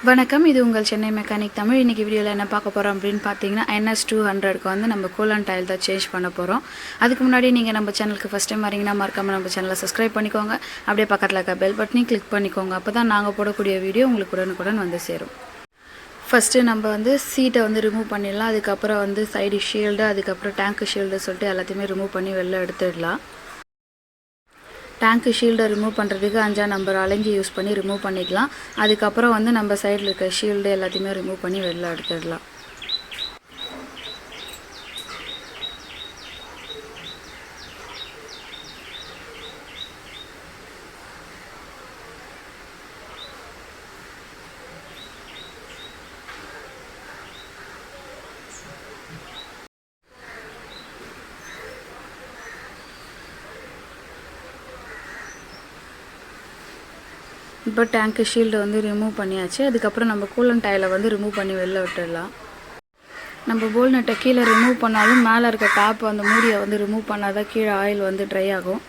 வணக்கம். இது உங்கள் சென்னை மெக்கானிக் தமிழ். இன்றைக்கி வீடியோவில் என்ன பார்க்க போகிறோம் அப்படின்னு பார்த்தீங்கன்னா, NS200க்கு வந்து நம்ம கூலண்ட் டைல் தான் சேஞ்ச் பண்ண போகிறோம். அதுக்கு முன்னாடி நீங்கள் நம்ம சேனலுக்கு ஃபஸ்ட் டைம் வரீங்கன்னா மறக்காமல் நம்ம சேனலை சப்ஸ்கிரைப் பண்ணிக்கோங்க. அப்படியே பக்கத்தில் இருக்க பெல் பட்டனையும் கிளிக் பண்ணிக்கோங்க. அப்போ தான் நாங்கள் போடக்கூடிய வீடியோ உங்களுக்கு உடனுக்குடன் வந்து சேரும். ஃபஸ்ட்டு நம்ம வந்து சீட்டை வந்து ரிமூவ் பண்ணிடலாம். அதுக்கப்புறம் வந்து சைடு ஷீல்டு, அதுக்கப்புறம் டேங்க்கு ஷீல்டு சொல்லிட்டு எல்லாத்தையுமே ரிமூவ் பண்ணி வெளில எடுத்துடலாம். டேங்க்கு ஷீல்டை ரிமூவ் பண்ணுறதுக்கு 5ஆம் நம்பர் அலங்கி யூஸ் பண்ணி ரிமூவ் பண்ணிக்கலாம். அதுக்கப்புறம் வந்து நம்ம சைடில் இருக்க ஷீல்டு எல்லாத்தையுமே ரிமூவ் பண்ணி வெளில எடுத்துடலாம். இப்போ டேங்க்கு ஷீல்டை வந்து ரிமூவ் பண்ணியாச்சு. அதுக்கப்புறம் நம்ம கூலண்ட் டைலை வந்து ரிமூவ் பண்ணி வெளில விட்டுடலாம். நம்ம போல் நட்டை கீழே ரிமூவ் பண்ணாலும் மேலே இருக்க டாப் அந்த மூடியை வந்து ரிமூவ் பண்ணால் தான் கீழே ஆயில் வந்து ட்ரை ஆகும்.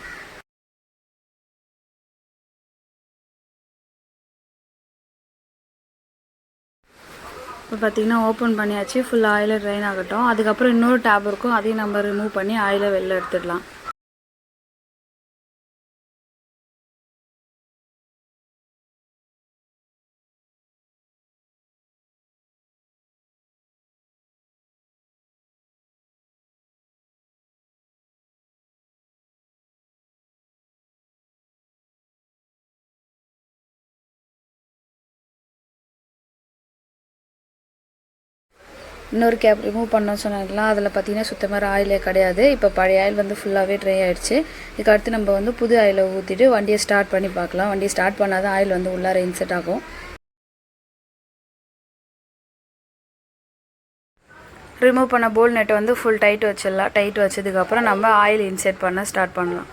இப்போ பார்த்திங்கன்னா ஓப்பன் பண்ணியாச்சு. ஃபுல் ஆயிலை ட்ரைன் ஆகட்டும். அதுக்கப்புறம் இன்னொரு டேப் இருக்கும், அதையும் நம்ம ரிமூவ் பண்ணி ஆயிலை வெளில எடுத்துடலாம். இன்னொரு கேப் ரிமூவ் பண்ணோன்னு சொன்னாங்களா, அதில் பார்த்திங்கன்னா சுத்தமாக ஆயிலே கிடையாது. இப்போ பழைய ஆயில் வந்து ஃபுல்லாகவே ட்ரை ஆகிடுச்சு. இதுக்கு அடுத்து நம்ம வந்து புது ஆயிலை ஊற்றிட்டு வண்டியை ஸ்டார்ட் பண்ணி பார்க்கலாம். வண்டியை ஸ்டார்ட் பண்ணால் தான் ஆயில் வந்து உள்ளார இன்செர்ட் ஆகும். ரிமூவ் பண்ண போல் நெட்டை வந்து ஃபுல் டைட் வச்சிடலாம். டைட் வச்சதுக்கப்புறம் நம்ம ஆயில் இன்செர்ட் பண்ண ஸ்டார்ட் பண்ணலாம்.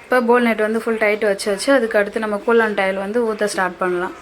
இப்போ போல் நெட் வந்து ஃபுல் டைட் வச்சு அதுக்கு அடுத்து நம்ம கூலண்ட் டைல் வந்து ஊற்ற ஸ்டார்ட் பண்ணலாம்.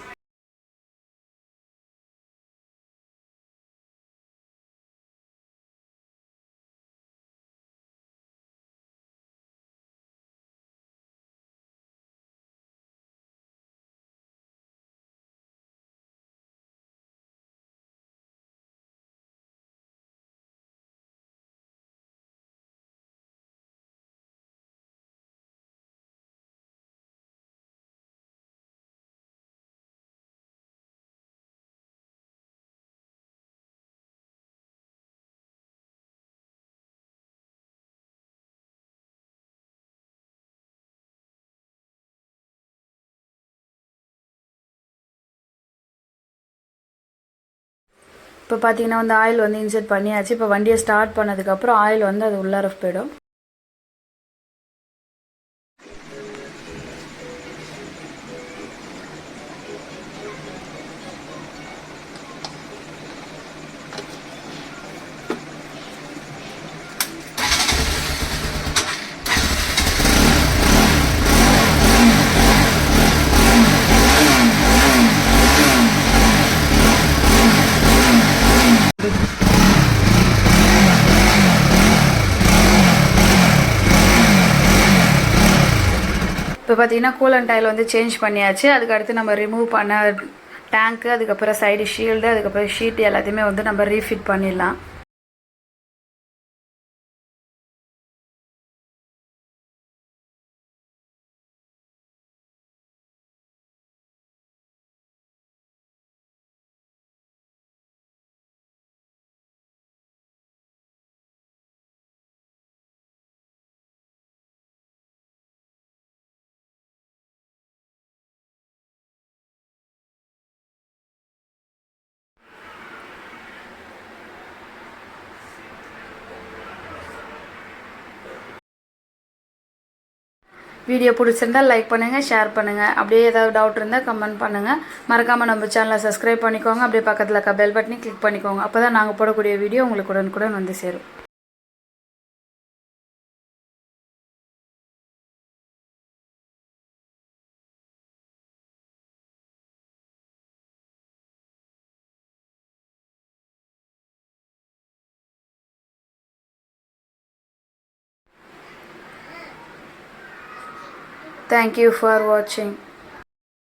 இப்போ பார்த்தீங்கன்னா வந்து ஆயில் வந்து இன்செர்ட் பண்ணியாச்சு. இப்போ வண்டியை ஸ்டார்ட் பண்ணதுக்கப்புறம் ஆயில் வந்து அது உள்ளார போயிடும். இப்போ பார்த்தீங்கன்னா கூலண்ட் டைல் வந்து சேஞ்ச் பண்ணியாச்சு. அதுக்கடுத்து நம்ம ரிமூவ் பண்ண டேங்க்கு, அதுக்கப்புறம் சைடு ஷீல்டு, அதுக்கப்புறம் ஷீட் எல்லாத்தையுமே வந்து நம்ம ரீஃபிட் பண்ணிடலாம். வீடியோ பிடிச்சிருந்தால் லைக் பண்ணுங்கள், ஷேர் பண்ணுங்கள். அப்படியே ஏதாவது டவுட் இருந்தால் கமெண்ட் பண்ணுங்கள். மறக்காமல் நம்ம சேனலை சப்ஸ்கிரைப் பண்ணிக்கோங்க. அப்படியே பக்கத்தில் இருக்க பெல் பட்டனை கிளிக் பண்ணிக்கோங்க. அப்போ தான் நாங்கள் போடக்கூடிய வீடியோ உங்களுக்கு உடனுக்குடன் வந்து சேரும். தேங்க்யூ ஃபார் வாட்சிங்.